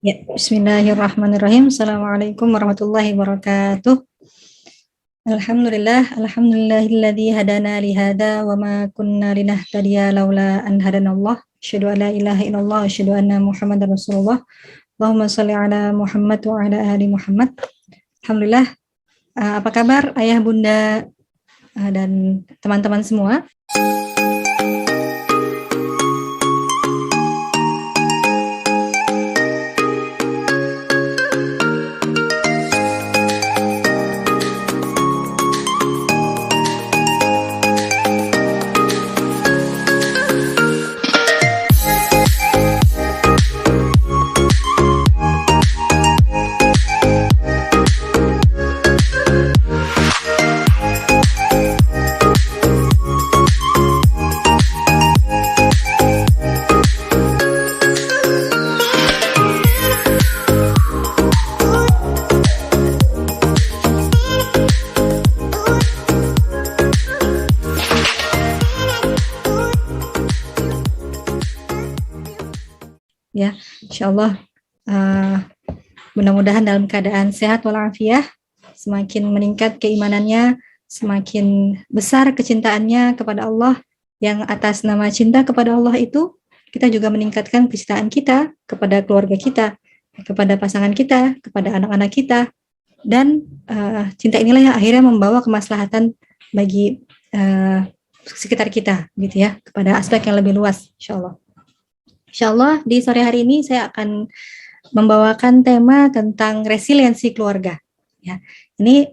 Ya, bismillahirrahmanirrahim. Assalamualaikum warahmatullahi wabarakatuh. Alhamdulillahilladzi hadana li hada wa ma kunna linahtadiya laula an hadanallah. Asyhadu an la ilaha illallah wa asyhadu anna Muhammadar Rasulullah. Allahumma shalli ala Muhammad wa ala ali Muhammad. Alhamdulillah. Apa kabar ayah bunda dan teman-teman semua? Ya, insyaallah mudah-mudahan dalam keadaan sehat walafiat, semakin meningkat keimanannya, semakin besar kecintaannya kepada Allah, yang atas nama cinta kepada Allah itu kita juga meningkatkan kecintaan kita kepada keluarga kita, kepada pasangan kita, kepada anak-anak kita, dan cinta inilah yang akhirnya membawa kemaslahatan bagi sekitar kita, gitu ya, kepada aspek yang lebih luas, insyaallah. Insyaallah di sore hari ini saya akan membawakan tema tentang resiliensi keluarga. Ya, ini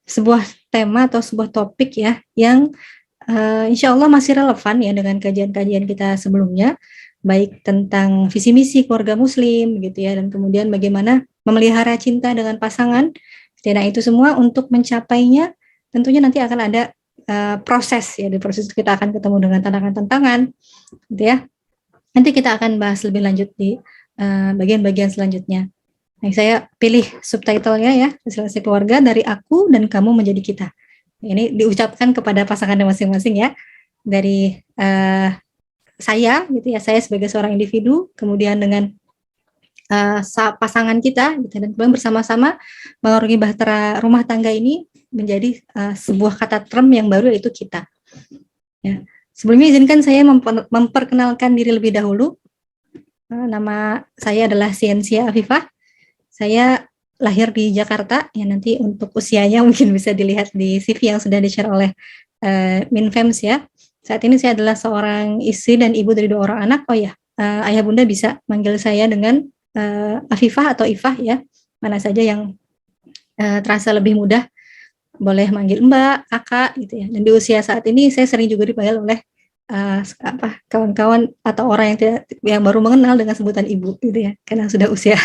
sebuah tema atau sebuah topik ya yang insyaallah masih relevan ya dengan kajian-kajian kita sebelumnya, baik tentang visi misi keluarga Muslim gitu ya, dan kemudian bagaimana memelihara cinta dengan pasangan. Dan itu semua untuk mencapainya tentunya nanti akan ada proses ya, di proses kita akan ketemu dengan tantangan-tantangan, gitu ya. Nanti kita akan bahas lebih lanjut di bagian-bagian selanjutnya. Nah, saya pilih subtitlenya ya, resiliensi keluarga dari aku dan kamu menjadi kita. Ini diucapkan kepada pasangannya masing-masing ya, dari saya gitu ya, saya sebagai seorang individu, kemudian dengan pasangan kita, gitu, dan kemudian bersama-sama mengarungi bahtera rumah tangga ini menjadi sebuah kata term yang baru, yaitu kita. Ya. Sebelumnya izinkan saya memperkenalkan diri lebih dahulu. Nama saya adalah Siensia Afifah. Saya lahir di Jakarta, ya nanti untuk usianya mungkin bisa dilihat di CV yang sudah di-share oleh Minfems ya. Saat ini saya adalah seorang istri dan ibu dari 2 orang anak. Oh ya, ayah bunda bisa manggil saya dengan Afifah atau Ifah ya, mana saja yang terasa lebih mudah. Boleh manggil mbak, kakak gitu ya. Dan di usia saat ini saya sering juga dipanggil oleh kawan-kawan atau orang yang baru mengenal dengan sebutan ibu gitu ya, karena sudah usia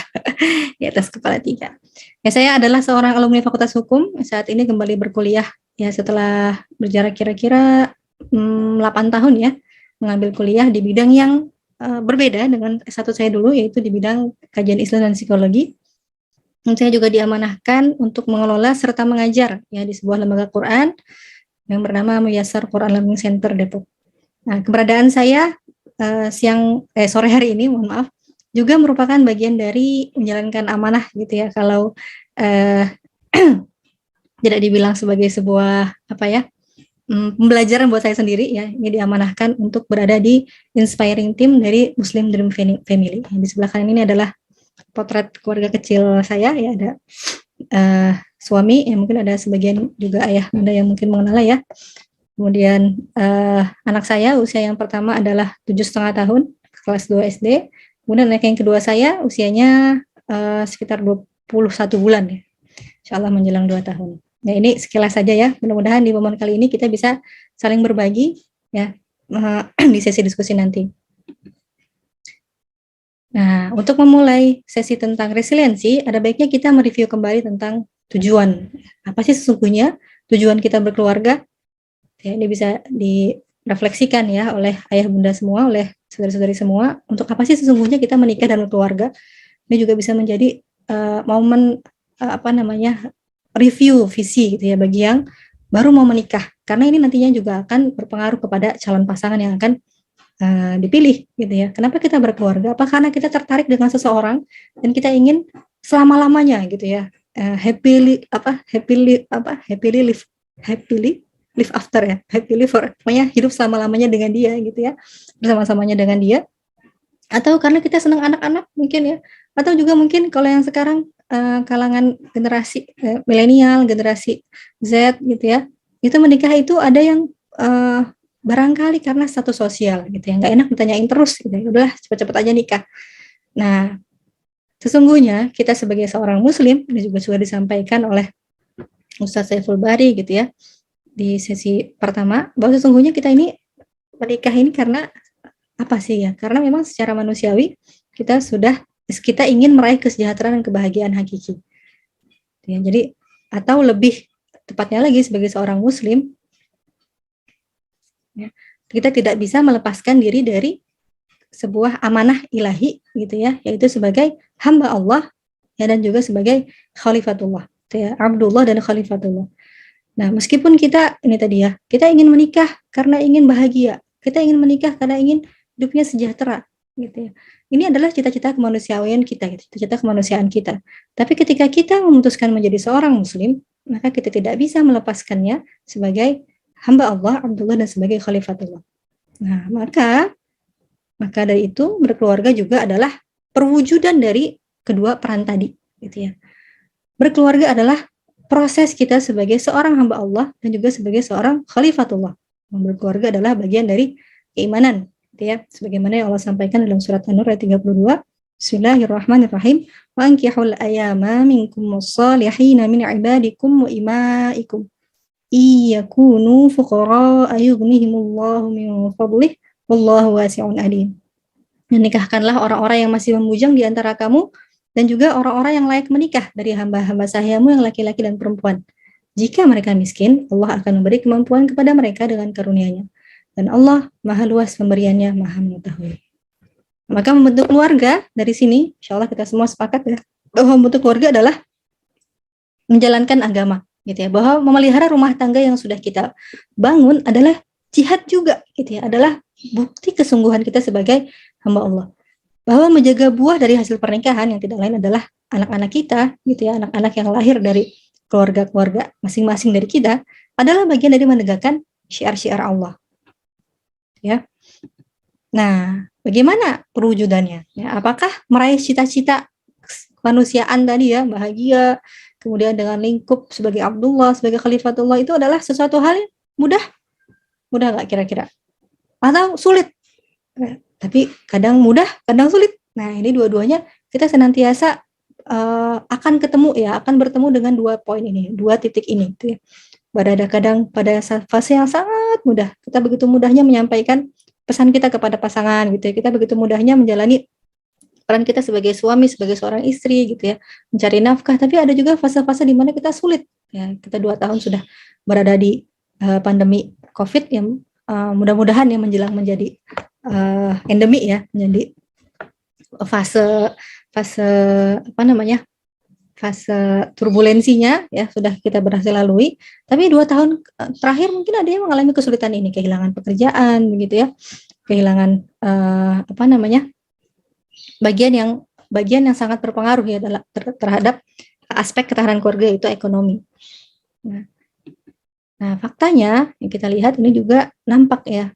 di atas kepala 3. Ya, saya adalah seorang alumni Fakultas Hukum, saat ini kembali berkuliah ya setelah berjarak kira-kira 8 tahun ya, mengambil kuliah di bidang yang berbeda dengan S1 saya dulu, yaitu di bidang kajian Islam dan psikologi. Saya juga diamanahkan untuk mengelola serta mengajar ya di sebuah lembaga Quran yang bernama Muyassar Quran Learning Center Depok. Nah, keberadaan saya sore hari ini, mohon maaf, juga merupakan bagian dari menjalankan amanah gitu ya. Kalau tidak dibilang sebagai sebuah pembelajaran buat saya sendiri ya, ini diamanahkan untuk berada di inspiring team dari Muslim Dream Family. Yang di sebelah kanan ini adalah potret keluarga kecil saya ya, ada suami, yang mungkin ada sebagian juga ayah bunda yang mungkin mengenal ya. Kemudian anak saya usia yang pertama adalah 7,5 tahun, kelas 2 SD. Kemudian anak yang kedua saya usianya sekitar 21 bulan ya, insyaallah menjelang 2 tahun. Nah, ini sekilas saja ya, mudah-mudahan di momen kali ini kita bisa saling berbagi ya di sesi diskusi nanti. Nah, untuk memulai sesi tentang resiliensi, ada baiknya kita mereview kembali tentang tujuan. Apa sih sesungguhnya tujuan kita berkeluarga? Ya, ini bisa direfleksikan ya oleh ayah bunda semua, oleh saudara-saudari semua, untuk apa sih sesungguhnya kita menikah dan berkeluarga. Ini juga bisa menjadi momen review visi gitu ya bagi yang baru mau menikah, karena ini nantinya juga akan berpengaruh kepada calon pasangan yang akan dipilih gitu ya. Kenapa kita berkeluarga? Apa karena kita tertarik dengan seseorang dan kita ingin selama-lamanya gitu ya. Happily live after ya. Happily for, pokoknya hidup selama-lamanya dengan dia gitu ya. Bersama-samanya dengan dia. Atau karena kita senang anak-anak mungkin ya. Atau juga mungkin kalau yang sekarang kalangan generasi milenial, generasi Z gitu ya. Itu menikah itu ada yang barangkali karena status sosial gitu ya, nggak enak ditanyain terus gitu ya, udah cepet-cepet aja nikah. Nah, sesungguhnya kita sebagai seorang muslim, ini juga sudah disampaikan oleh Ustaz Saiful Bari gitu ya, di sesi pertama, bahwa sesungguhnya kita ini menikah ini karena apa sih ya, karena memang secara manusiawi kita ingin meraih kesejahteraan dan kebahagiaan hakiki ya, jadi atau lebih tepatnya lagi sebagai seorang muslim ya, kita tidak bisa melepaskan diri dari sebuah amanah ilahi gitu ya, yaitu sebagai hamba Allah ya, dan juga sebagai khalifatullah gitu ya, Abdullah dan khalifatullah. Nah, meskipun kita ini tadi ya, kita ingin menikah karena ingin bahagia, kita ingin menikah karena ingin hidupnya sejahtera gitu ya. Ini adalah cita-cita kemanusiaan kita, gitu, cita-cita kemanusiaan kita. Tapi ketika kita memutuskan menjadi seorang muslim, maka kita tidak bisa melepaskannya sebagai hamba Allah, Abdullah, dan sebagai khalifatullah. Nah, maka dari itu berkeluarga juga adalah perwujudan dari kedua peran tadi, gitu ya. Berkeluarga adalah proses kita sebagai seorang hamba Allah dan juga sebagai seorang khalifatullah. Berkeluarga adalah bagian dari keimanan, gitu ya. Sebagaimana yang Allah sampaikan dalam surat An-Nur ayat 32, Bismillahirrahmanirrahim. Wa ankihul ayama minkum wassalihina min ibadikum wa imaikum iyakunu fuqara ayughnihimullahu min fadlih wallahu wasi'un alim. Menikahkanlah orang-orang yang masih membujang di antara kamu dan juga orang-orang yang layak menikah dari hamba-hamba sahayamu yang laki-laki dan perempuan. Jika mereka miskin, Allah akan memberi kemampuan kepada mereka dengan karunia-Nya. Dan Allah Maha luas pemberiannya, Maha mengetahui. Maka membentuk keluarga dari sini, insya Allah kita semua sepakat ya, bahwa membentuk keluarga adalah menjalankan agama, gitu ya. Bahwa memelihara rumah tangga yang sudah kita bangun adalah jihad juga, gitu ya. Adalah bukti kesungguhan kita sebagai hamba Allah. Bahwa menjaga buah dari hasil pernikahan yang tidak lain adalah anak-anak kita, gitu ya. Anak-anak yang lahir dari keluarga-keluarga masing-masing dari kita adalah bagian dari menegakkan syiar-syiar Allah. Ya. Nah, bagaimana perwujudannya? Ya, apakah meraih cita-cita kemanusiaan tadi ya, bahagia, kemudian dengan lingkup sebagai Abdullah, sebagai Khalifatullah itu adalah sesuatu hal yang mudah? Mudah nggak kira-kira? Atau sulit? Tapi kadang mudah, kadang sulit. Nah, ini dua-duanya kita senantiasa akan bertemu dengan dua poin ini, dua titik ini. Gitu ya. Kadang pada fase yang sangat mudah, kita begitu mudahnya menyampaikan pesan kita kepada pasangan, gitu ya. Kita begitu mudahnya menjalani peran kita sebagai suami, sebagai seorang istri, gitu ya, mencari nafkah. Tapi ada juga fase-fase di mana kita sulit. Ya, kita 2 tahun sudah berada di pandemi COVID yang mudah-mudahan yang menjelang menjadi endemi ya, menjadi fase turbulensinya ya sudah kita berhasil lalui. Tapi 2 tahun terakhir mungkin ada yang mengalami kesulitan ini, kehilangan pekerjaan begitu ya, kehilangan bagian yang sangat berpengaruh ya terhadap aspek ketahanan keluarga, itu ekonomi. Nah, faktanya yang kita lihat ini juga nampak ya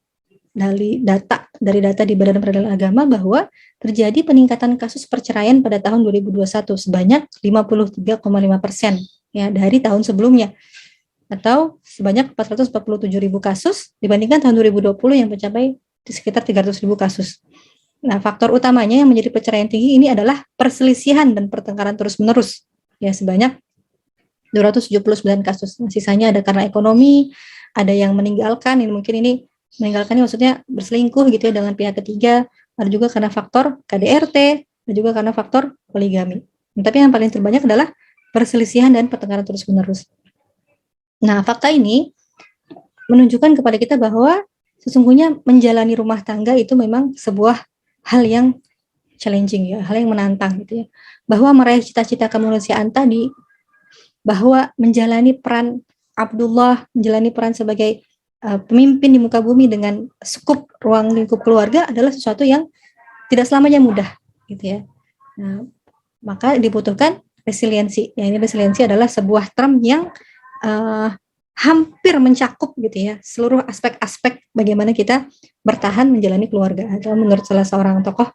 dari data di Badan Peradilan Agama bahwa terjadi peningkatan kasus perceraian pada tahun 2021 sebanyak 53,5% ya dari tahun sebelumnya, atau sebanyak 447.000 kasus dibandingkan tahun 2020 yang mencapai sekitar 300.000 kasus. Nah, faktor utamanya yang menjadi perceraian tinggi ini adalah perselisihan dan pertengkaran terus-menerus ya, sebanyak 279 kasus. Nah, sisanya ada karena ekonomi, ada yang meninggalkan, ini meninggalkannya maksudnya berselingkuh gitu ya dengan pihak ketiga, ada juga karena faktor KDRT, ada juga karena faktor poligami. Tapi yang paling terbanyak adalah perselisihan dan pertengkaran terus-menerus. Nah, fakta ini menunjukkan kepada kita bahwa sesungguhnya menjalani rumah tangga itu memang sebuah hal yang challenging ya, hal yang menantang gitu ya. Bahwa meraih cita-cita kemanusiaan tadi, bahwa menjalani peran Abdullah, menjalani peran sebagai pemimpin di muka bumi dengan skup ruang lingkup keluarga adalah sesuatu yang tidak selamanya mudah, gitu ya. Nah, maka dibutuhkan resiliensi. Ya, ini resiliensi adalah sebuah term yang hampir mencakup gitu ya seluruh aspek-aspek bagaimana kita bertahan menjalani keluarga. Atau menurut salah seorang tokoh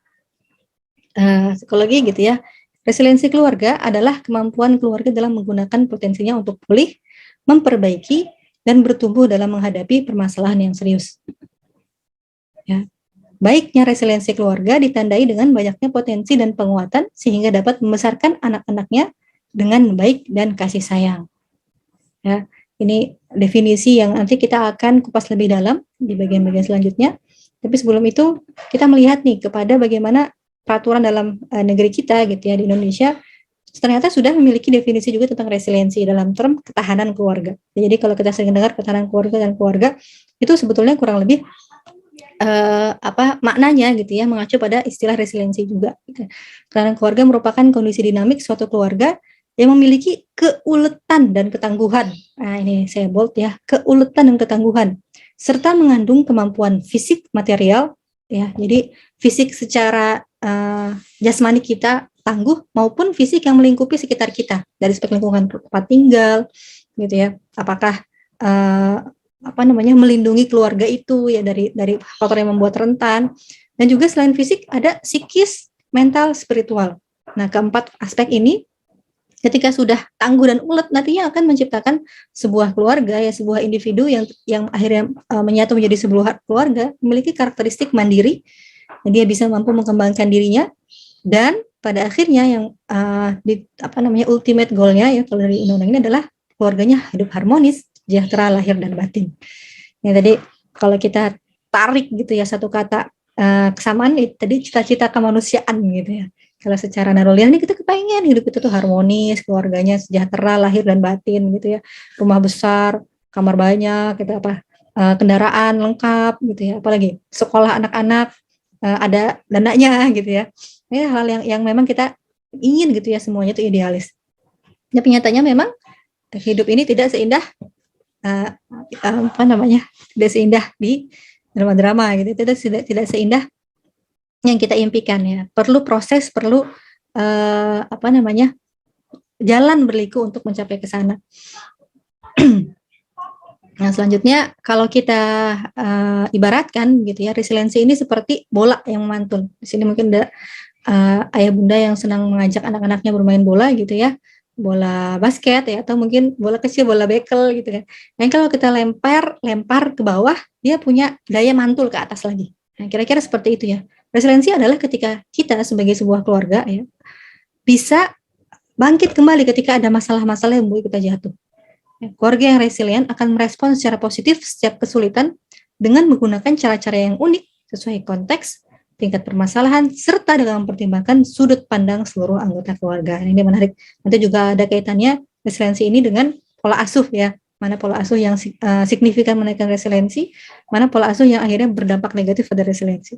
psikologi gitu ya, resiliensi keluarga adalah kemampuan keluarga dalam menggunakan potensinya untuk pulih, memperbaiki, dan bertumbuh dalam menghadapi permasalahan yang serius. Ya. Baiknya resiliensi keluarga ditandai dengan banyaknya potensi dan penguatan sehingga dapat membesarkan anak-anaknya dengan baik dan kasih sayang. Ya, ini definisi yang nanti kita akan kupas lebih dalam di bagian-bagian selanjutnya. Tapi sebelum itu kita melihat nih kepada bagaimana peraturan dalam negeri kita gitu ya di Indonesia ternyata sudah memiliki definisi juga tentang resiliensi dalam term ketahanan keluarga. Jadi kalau kita sering dengar ketahanan keluarga dan keluarga itu sebetulnya kurang lebih maknanya gitu ya mengacu pada istilah resiliensi juga. Gitu. Ketahanan keluarga merupakan kondisi dinamik suatu keluarga yang memiliki keuletan dan ketangguhan. Nah ini saya bold ya, keuletan dan ketangguhan serta mengandung kemampuan fisik material ya. Jadi fisik secara jasmani kita tangguh maupun fisik yang melingkupi sekitar kita dari aspek lingkungan tempat tinggal gitu ya. Apakah melindungi keluarga itu ya dari faktor yang membuat rentan, dan juga selain fisik ada psikis, mental, spiritual. Nah, keempat aspek ini ketika sudah tangguh dan ulet nantinya akan menciptakan sebuah keluarga ya, sebuah individu yang akhirnya menyatu menjadi sebuah keluarga memiliki karakteristik mandiri, dia bisa mampu mengembangkan dirinya dan pada akhirnya yang ultimate goal-nya ya kalau dari undang-undang ini adalah keluarganya hidup harmonis, sejahtera lahir dan batin. Ya tadi kalau kita tarik gitu ya satu kata kesamaan tadi cita-cita kemanusiaan gitu ya. Kalau secara naruliah ini kita kepengen hidup itu tuh harmonis, keluarganya sejahtera lahir dan batin gitu ya. Rumah besar, kamar banyak, gitu kendaraan lengkap gitu ya. Apalagi sekolah anak-anak ada dananya gitu ya. Ini hal yang memang kita ingin gitu ya, semuanya itu idealis. Tapi nyatanya memang hidup ini tidak seindah tidak seindah di drama-drama gitu, tidak seindah yang kita impikan ya. Perlu proses, perlu jalan berliku untuk mencapai ke sana. Nah, selanjutnya kalau kita ibaratkan gitu ya, resiliensi ini seperti bola yang memantul. Di sini mungkin ada ayah bunda yang senang mengajak anak-anaknya bermain bola gitu ya. Bola basket ya, atau mungkin bola kecil, bola bekel gitu kan. Yang kalau kita lempar ke bawah, dia punya daya mantul ke atas lagi. Nah, kira-kira seperti itu ya. Resiliensi adalah ketika kita sebagai sebuah keluarga ya bisa bangkit kembali ketika ada masalah-masalah yang membuat kita jatuh. Ya, keluarga yang resilient akan merespons secara positif setiap kesulitan dengan menggunakan cara-cara yang unik sesuai konteks, tingkat permasalahan, serta dengan mempertimbangkan sudut pandang seluruh anggota keluarga. Ini menarik. Nanti juga ada kaitannya resiliensi ini dengan pola asuh ya. Mana pola asuh yang signifikan menaikkan resiliensi, mana pola asuh yang akhirnya berdampak negatif pada resiliensi.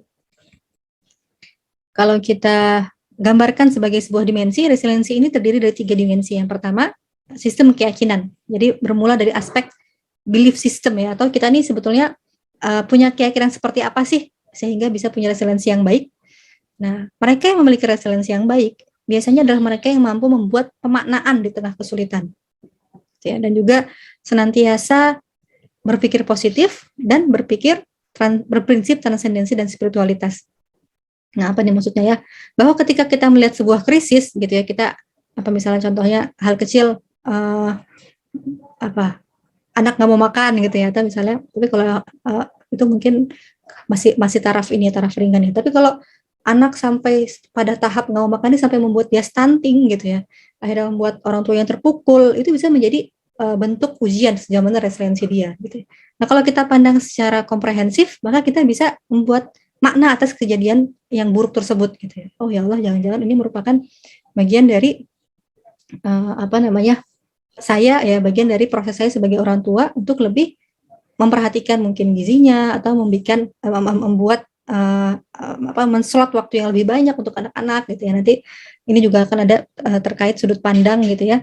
Kalau kita gambarkan sebagai sebuah dimensi, resiliensi ini terdiri dari 3 dimensi. Yang pertama, sistem keyakinan. Jadi bermula dari aspek belief system ya, atau kita nih sebetulnya punya keyakinan seperti apa sih sehingga bisa punya resiliensi yang baik. Nah, mereka yang memiliki resiliensi yang baik biasanya adalah mereka yang mampu membuat pemaknaan di tengah kesulitan. Ya, dan juga senantiasa berpikir positif dan berprinsip transendensi dan spiritualitas. Nah, apa nih maksudnya ya? Bahwa ketika kita melihat sebuah krisis gitu ya, kita misalnya contohnya hal kecil anak nggak mau makan gitu ya, atau misalnya, tapi kalau itu mungkin masih taraf ringan ya. Tapi kalau anak sampai pada tahap nggak mau makan ini sampai membuat dia stunting gitu ya, akhirnya membuat orang tua yang terpukul, itu bisa menjadi bentuk ujian sejauh mana resiliensi dia gitu. Nah, kalau kita pandang secara komprehensif, maka kita bisa membuat makna atas kejadian yang buruk tersebut gitu ya. Oh ya Allah, jangan-jangan ini merupakan bagian dari saya ya, bagian dari proses saya sebagai orang tua untuk lebih memperhatikan mungkin gizinya atau membuat menslot waktu yang lebih banyak untuk anak-anak gitu ya. Nanti ini juga akan ada terkait sudut pandang gitu ya.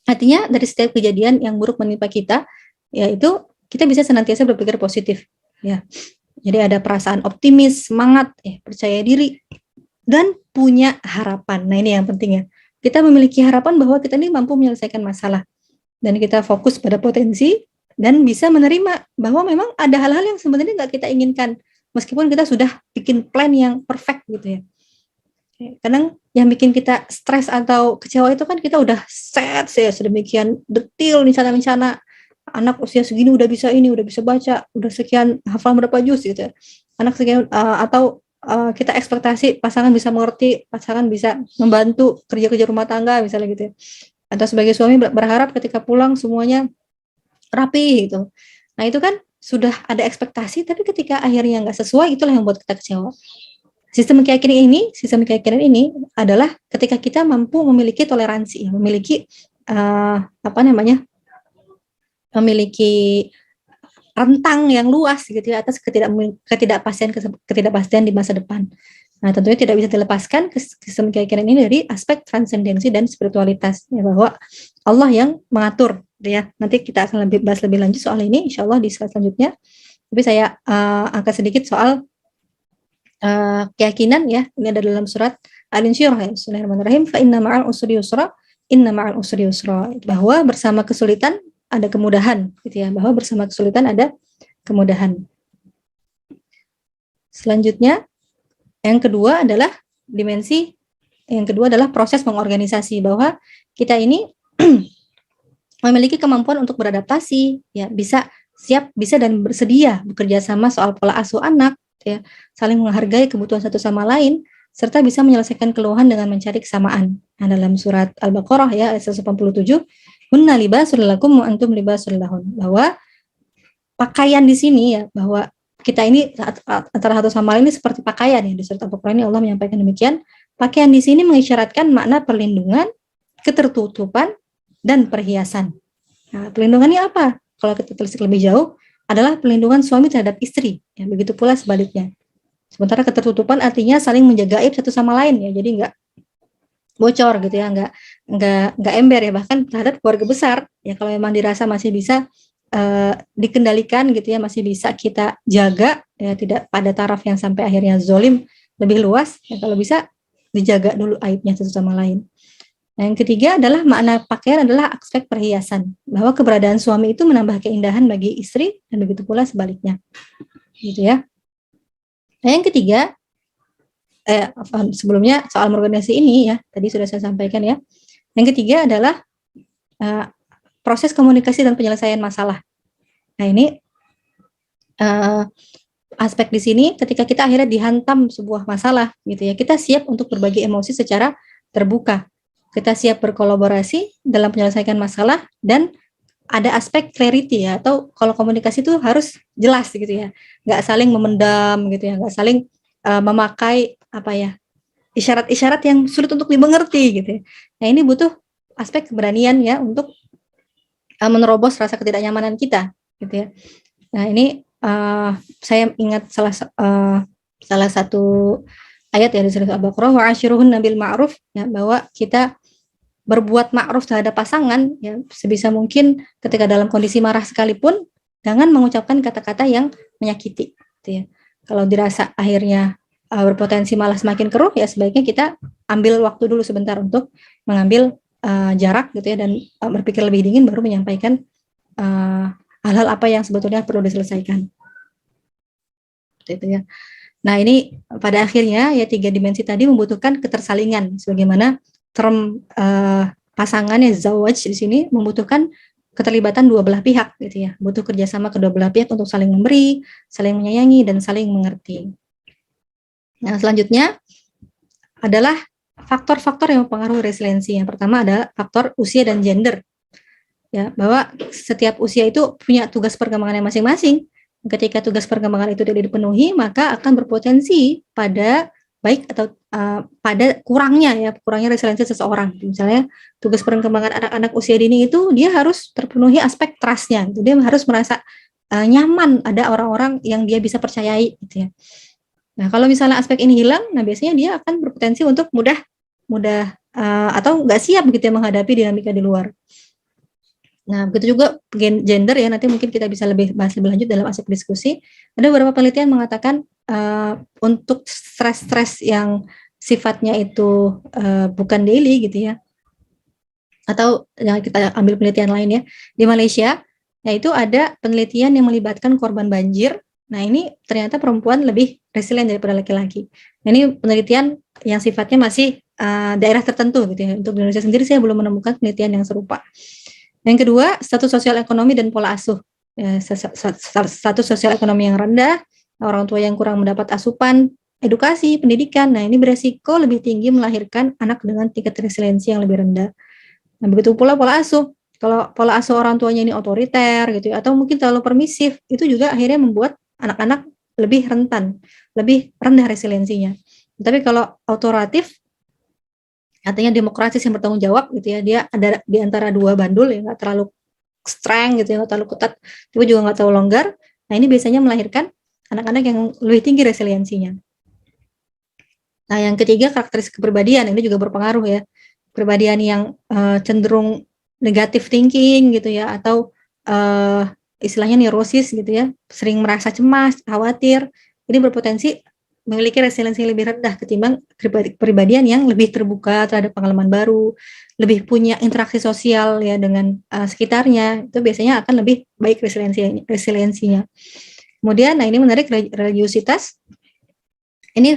Artinya dari setiap kejadian yang buruk menimpa kita, yaitu kita bisa senantiasa berpikir positif, ya. Jadi ada perasaan optimis, semangat, percaya diri, dan punya harapan. Nah ini yang penting ya. Kita memiliki harapan bahwa kita ini mampu menyelesaikan masalah. Dan kita fokus pada potensi dan bisa menerima bahwa memang ada hal-hal yang sebenarnya nggak kita inginkan. Meskipun kita sudah bikin plan yang perfect gitu ya. Kadang yang bikin kita stres atau kecewa itu kan kita udah set ya sedemikian detail rencana-rencana anak usia segini udah bisa ini, udah bisa baca, udah sekian hafal berapa juz gitu. Anak sekian atau kita ekspektasi pasangan bisa mengerti, pasangan bisa membantu kerja-kerja rumah tangga misalnya gitu ya. Atau sebagai suami berharap ketika pulang semuanya rapi gitu. Nah itu kan sudah ada ekspektasi, tapi ketika akhirnya nggak sesuai, itulah yang membuat kita kecewa. Sistem keyakinan ini adalah ketika kita mampu memiliki toleransi, memiliki memiliki rentang yang luas gitu ya atas ketidakpastian di masa depan. Nah, tentunya tidak bisa dilepaskan sistem keyakinan ini dari aspek transendensi dan spiritualitas, ya, bahwa Allah yang mengatur, ya. Nanti kita akan bahas lebih lanjut soal ini, insya Allah di slide selanjutnya. Tapi saya angkat sedikit soal keyakinan, ya. Ini ada dalam surat Al-Insyirah, ya. Bismillahirrahmanirrahim. Fa inna ma'al usri yusra, inna ma'al usri yusra. Bahwa bersama kesulitan ada kemudahan, gitu ya. Bahwa bersama kesulitan ada kemudahan. Selanjutnya, yang kedua adalah proses mengorganisasi, bahwa kita ini memiliki kemampuan untuk beradaptasi, ya, bisa dan bersedia bekerja sama soal pola asuh anak, ya, saling menghargai kebutuhan satu sama lain, serta bisa menyelesaikan keluhan dengan mencari kesamaan. Nah, dalam surat Al-Baqarah, ya, ayat 187, hunna libasul lakum wa antum libasul lahun, bahwa pakaian di sini, ya, bahwa kita ini antara satu sama lain ini seperti pakaian, ya. Di surat Al-Baqarah ini Allah menyampaikan demikian. Pakaian di sini mengisyaratkan makna perlindungan, ketertutupan, dan perhiasan. Nah, perlindungan ini apa? Kalau kita telisik lebih jauh, adalah perlindungan suami terhadap istri, ya, begitu pula sebaliknya. Sementara ketertutupan artinya saling menjaga aib satu sama lain, ya, jadi nggak bocor gitu ya, nggak ember, ya, bahkan terhadap keluarga besar, ya, kalau memang dirasa masih bisa dikendalikan gitu ya, masih bisa kita jaga, ya, tidak pada taraf yang sampai akhirnya zolim lebih luas, ya, kalau bisa dijaga dulu aibnya satu sama lain. Nah, yang ketiga adalah makna pakaian adalah aspek perhiasan, bahwa keberadaan suami itu menambah keindahan bagi istri dan begitu pula sebaliknya, gitu ya. Nah, yang ketiga, sebelumnya soal organisasi ini, ya, tadi sudah saya sampaikan, ya. Yang ketiga adalah proses komunikasi dan penyelesaian masalah. Nah, ini aspek di sini ketika kita akhirnya dihantam sebuah masalah, gitu ya, kita siap untuk berbagi emosi secara terbuka. Kita siap berkolaborasi dalam menyelesaikan masalah, dan ada aspek clarity, ya, atau kalau komunikasi itu harus jelas gitu ya, nggak saling memendam gitu ya, nggak saling memakai isyarat-isyarat yang sulit untuk dimengerti gitu ya. Nah, ini butuh aspek keberanian, ya, untuk menerobos rasa ketidaknyamanan kita gitu ya. Nah, ini saya ingat salah satu ayat, ya, di surat Al-Baqarah, wa ashiruhunna bil ma'ruf, ya, bahwa kita berbuat ma'ruf terhadap pasangan, ya, sebisa mungkin ketika dalam kondisi marah sekalipun jangan mengucapkan kata-kata yang menyakiti gitu ya. Kalau dirasa akhirnya berpotensi malah semakin keruh, ya, sebaiknya kita ambil waktu dulu sebentar untuk mengambil jarak gitu ya, dan berpikir lebih dingin baru menyampaikan hal-hal apa yang sebetulnya perlu diselesaikan. Gitu ya. Nah, ini pada akhirnya, ya, 3 dimensi tadi membutuhkan ketersalingan, sebagaimana term pasangan, ya, zawaj di sini membutuhkan keterlibatan dua belah pihak gitu ya, butuh kerjasama kedua belah pihak untuk saling memberi, saling menyayangi, dan saling mengerti. Nah, selanjutnya adalah faktor-faktor yang mempengaruhi resiliensi. Yang pertama ada faktor usia dan gender, ya, bahwa setiap usia itu punya tugas perkembangannya masing-masing. Ketika tugas perkembangan itu tidak dipenuhi, maka akan berpotensi pada baik atau pada kurangnya resiliensi seseorang. Misalnya tugas perkembangan anak-anak usia dini itu dia harus terpenuhi aspek trust-nya, gitu. Dia harus merasa nyaman ada orang-orang yang dia bisa percayai gitu ya. Nah, kalau misalnya aspek ini hilang, nah biasanya dia akan berpotensi untuk mudah atau nggak siap gitu ya menghadapi dinamika di luar. Nah, begitu juga gender ya, nanti mungkin kita bisa bahas lebih lanjut dalam aspek diskusi. Ada beberapa penelitian mengatakan untuk stres-stres yang sifatnya itu bukan daily gitu ya, atau yang kita ambil penelitian lain ya, di Malaysia, yaitu ada penelitian yang melibatkan korban banjir. Nah, ini ternyata perempuan lebih resilient daripada laki-laki. Nah, ini penelitian yang sifatnya masih daerah tertentu gitu ya. Untuk di Indonesia sendiri saya belum menemukan penelitian yang serupa. Yang kedua, status sosial ekonomi dan pola asuh. Ya, status sosial ekonomi yang rendah, orang tua yang kurang mendapat asupan, edukasi, pendidikan. Nah, ini beresiko lebih tinggi melahirkan anak dengan tingkat resiliensi yang lebih rendah. Nah, begitu pula pola asuh. Kalau pola asuh orang tuanya ini otoriter gitu ya, atau mungkin terlalu permisif, itu juga akhirnya membuat anak-anak lebih rentan, lebih rendah resiliensinya. Tapi kalau autoritatif, artinya demokratis yang bertanggung jawab gitu ya, dia ada di antara dua bandul ya, nggak terlalu strength gitu ya, nggak terlalu ketat, tapi juga nggak terlalu longgar. Nah, ini biasanya melahirkan anak-anak yang lebih tinggi resiliensinya. Nah, yang ketiga, karakteristik kepribadian ini juga berpengaruh ya. Kepribadian yang cenderung negative thinking gitu ya, atau istilahnya neurosis gitu ya, sering merasa cemas, khawatir, ini berpotensi memiliki resiliensi lebih rendah ketimbang kepribadian yang lebih terbuka terhadap pengalaman baru, lebih punya interaksi sosial ya dengan sekitarnya, itu biasanya akan lebih baik resiliensinya. Kemudian, nah ini menarik, religiusitas. Ini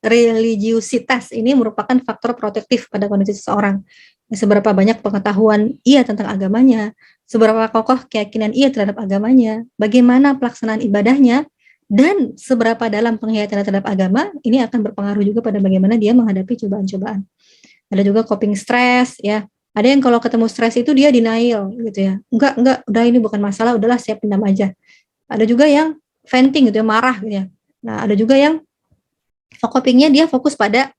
religiusitas ini merupakan faktor protektif pada kondisi seseorang. Seberapa banyak pengetahuan ia tentang agamanya, seberapa kokoh keyakinan ia terhadap agamanya, bagaimana pelaksanaan ibadahnya, dan seberapa dalam penghayatan terhadap agama, ini akan berpengaruh juga pada bagaimana dia menghadapi cobaan-cobaan. Ada juga coping stress ya. Ada yang kalau ketemu stres itu dia denial gitu ya. Enggak, udah ini bukan masalah, udahlah saya pendam aja. Ada juga yang venting gitu ya, marah gitu ya. Nah, ada juga yang copingnya dia fokus pada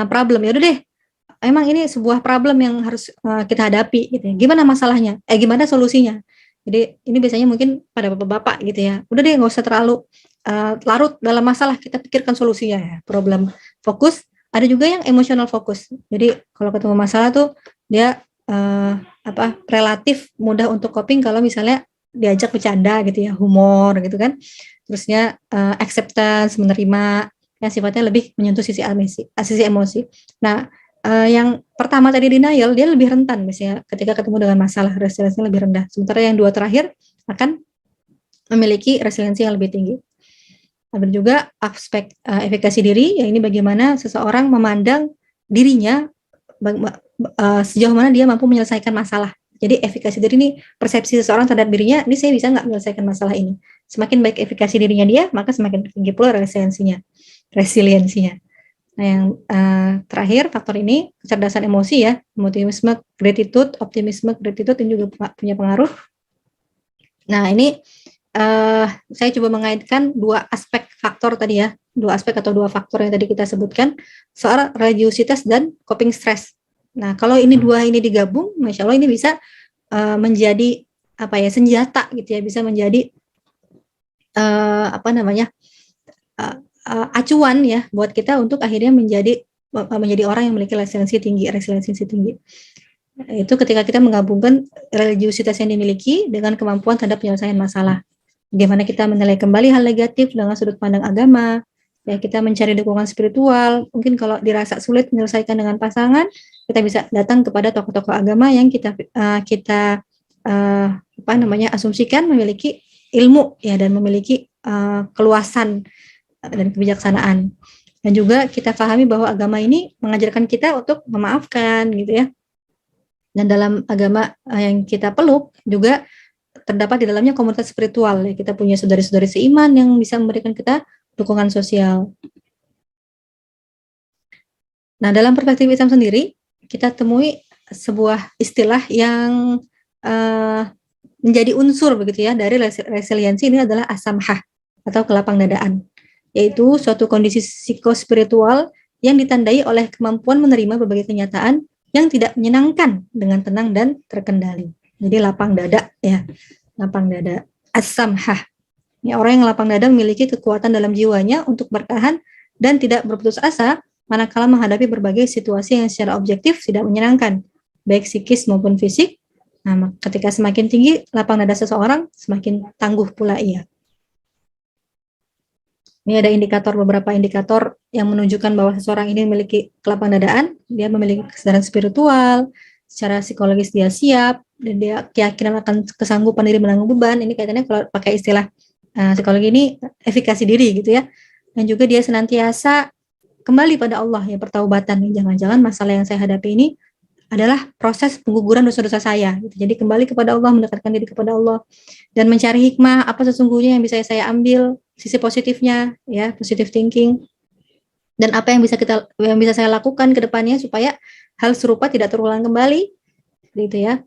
problem. Ya udah deh, emang ini sebuah problem yang harus kita hadapi gitu ya. Gimana masalahnya? Gimana solusinya? Jadi ini biasanya mungkin pada bapak-bapak gitu ya. Udah deh, nggak usah terlalu larut dalam masalah, kita pikirkan solusinya ya. Problem fokus. Ada juga yang emosional fokus. Jadi kalau ketemu masalah tuh dia relatif mudah untuk coping kalau misalnya diajak bercanda gitu ya, humor gitu kan. Terusnya acceptance, menerima, yang sifatnya lebih menyentuh sisi emosi. Nah, yang pertama tadi denial, dia lebih rentan misalnya ketika ketemu dengan masalah, resiliensinya lebih rendah. Sementara yang dua terakhir akan memiliki resiliensi yang lebih tinggi. Ada juga aspek efikasi diri, ya ini bagaimana seseorang memandang dirinya, sejauh mana dia mampu menyelesaikan masalah. Jadi efikasi diri ini persepsi seseorang terhadap dirinya, ini saya bisa nggak menyelesaikan masalah ini. Semakin baik efikasi dirinya dia, maka semakin tinggi pula resiliensinya. Nah, yang terakhir faktor ini kecerdasan emosi ya, optimisme, gratitude ini juga punya pengaruh. Nah, ini saya coba mengaitkan dua aspek faktor tadi ya, dua faktor yang tadi kita sebutkan, soal religiusitas dan coping stress. Nah, kalau ini dua ini digabung, masya Allah ini bisa menjadi senjata gitu ya, bisa menjadi acuan ya buat kita untuk akhirnya menjadi orang yang memiliki resiliensi tinggi. Itu ketika kita menggabungkan religiusitas yang dimiliki dengan kemampuan terhadap penyelesaian masalah. Bagaimana kita menilai kembali hal negatif dengan sudut pandang agama, ya kita mencari dukungan spiritual. Mungkin kalau dirasa sulit menyelesaikan dengan pasangan, kita bisa datang kepada tokoh-tokoh agama yang kita asumsikan memiliki ilmu ya dan memiliki keluasan dan kebijaksanaan. Dan juga kita pahami bahwa agama ini mengajarkan kita untuk memaafkan gitu ya. Dan dalam agama yang kita peluk juga terdapat di dalamnya komunitas spiritual ya. Kita punya saudari-saudari seiman yang bisa memberikan kita dukungan sosial. Nah, dalam perspektif Islam sendiri, kita temui sebuah istilah yang menjadi unsur begitu ya dari resiliensi, ini adalah as-samhah atau kelapang dadaan, yaitu suatu kondisi psikospiritual yang ditandai oleh kemampuan menerima berbagai kenyataan yang tidak menyenangkan dengan tenang dan terkendali. Jadi lapang dada ya, lapang dada, as-samhah. Ini orang yang lapang dada memiliki kekuatan dalam jiwanya untuk bertahan dan tidak berputus asa manakala menghadapi berbagai situasi yang secara objektif tidak menyenangkan, baik psikis maupun fisik, Nah, ketika semakin tinggi lapang dada seseorang, semakin tangguh pula ia. Ini ada beberapa indikator yang menunjukkan bahwa seseorang ini memiliki kelapang dadaan, dia memiliki kesadaran spiritual, secara psikologis dia siap, dan dia keyakinan akan kesanggupan diri menanggung beban. Ini kaitannya kalau pakai istilah psikologi ini efikasi diri gitu ya. Dan juga dia senantiasa kembali pada Allah ya, pertaubatan. Jangan-jangan masalah yang saya hadapi ini adalah proses pengguguran dosa-dosa saya. Gitu. Jadi kembali kepada Allah, mendekatkan diri kepada Allah, dan mencari hikmah apa sesungguhnya yang bisa saya ambil, sisi positifnya, ya, positive thinking, dan apa yang bisa saya lakukan ke depannya supaya hal serupa tidak terulang kembali, gitu ya.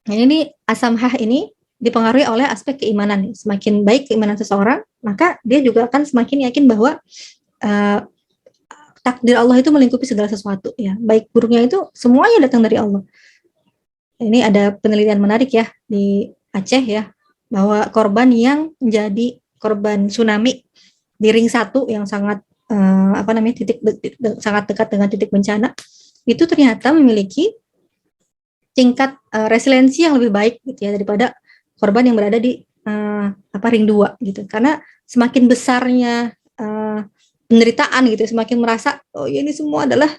Nah, ini asam hah ini dipengaruhi oleh aspek keimanan. Semakin baik keimanan seseorang, maka dia juga akan semakin yakin bahwa takdir Allah itu melingkupi segala sesuatu ya. Baik buruknya itu semuanya datang dari Allah. Ini ada penelitian menarik ya di Aceh ya, bahwa korban yang menjadi korban tsunami di ring 1 yang sangat sangat dekat dengan titik bencana, itu ternyata memiliki tingkat resiliensi yang lebih baik gitu ya daripada korban yang berada di ring 2 gitu. Karena semakin besarnya penderitaan gitu, semakin merasa oh ya ini semua adalah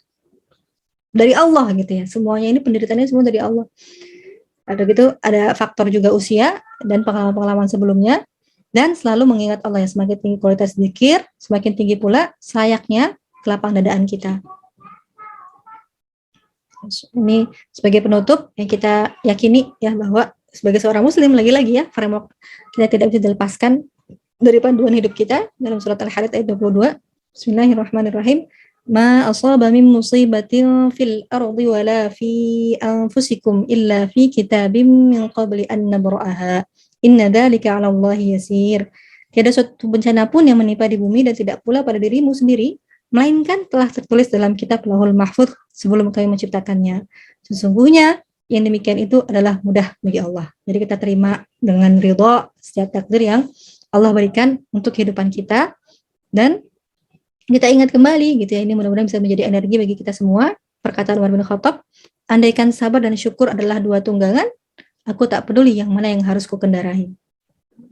dari Allah gitu ya. Semuanya ini penderitaannya semua dari Allah. Ada gitu, ada faktor juga usia dan pengalaman-pengalaman sebelumnya, dan selalu mengingat Allah. Yang semakin tinggi kualitas zikir, semakin tinggi pula sayaknya kelapang dadaan kita. Ini sebagai penutup yang kita yakini ya, bahwa sebagai seorang muslim, lagi-lagi ya, framework kita tidak bisa dilepaskan dari panduan hidup kita dalam surat Al-Hadid ayat 22. Bismillahirrahmanirrahim. Ma asaba min musibatin fil ardi wala fi anfusikum illa fi kitabim min qabli an nabra'aha. Inna dzalika 'ala Allahi yasir. Tiada suatu bencana pun yang menimpa di bumi dan tidak pula pada dirimu sendiri, melainkan telah tertulis dalam kitab Lauhul Mahfuz sebelum kami menciptakannya. Sesungguhnya yang demikian itu adalah mudah bagi Allah. Jadi kita terima dengan ridha setiap takdir yang Allah berikan untuk kehidupan kita, dan kita ingat kembali gitu ya, ini mudah-mudahan bisa menjadi energi bagi kita semua. Perkataan Umar bin Khattab, andaikan sabar dan syukur adalah dua tunggangan, aku tak peduli yang mana yang harus kukendarai.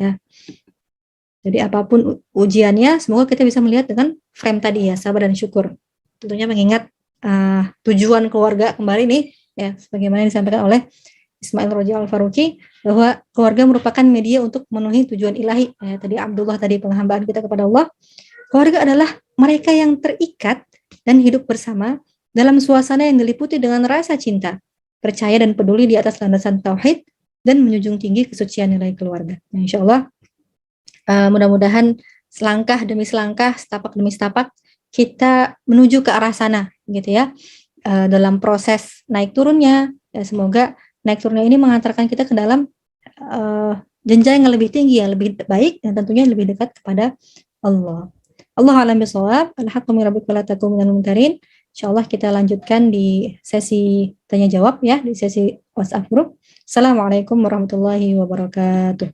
Ya. Jadi apapun ujiannya, semoga kita bisa melihat dengan frame tadi ya, sabar dan syukur. Tentunya mengingat tujuan keluarga kembali nih, ya, sebagaimana yang disampaikan oleh Ismail Roja Al-Faruqi, bahwa keluarga merupakan media untuk memenuhi tujuan ilahi. Ya, tadi Abdullah tadi penghambaan kita kepada Allah. Keluarga adalah mereka yang terikat dan hidup bersama dalam suasana yang diliputi dengan rasa cinta, percaya dan peduli di atas landasan tauhid, dan menjunjung tinggi kesucian nilai keluarga. Nah, insya Allah mudah-mudahan selangkah demi selangkah, setapak demi setapak, kita menuju ke arah sana gitu ya. Dalam proses naik turunnya, ya, semoga naik turunnya ini mengantarkan kita ke dalam jenjang yang lebih tinggi, yang lebih baik, dan tentunya lebih dekat kepada Allah. Allah a'lam bishawab. Al-haqqu min rabbika la takun minal mumtarin. Insyaallah kita lanjutkan di sesi tanya jawab ya, di sesi WhatsApp group. Assalamualaikum warahmatullahi wabarakatuh.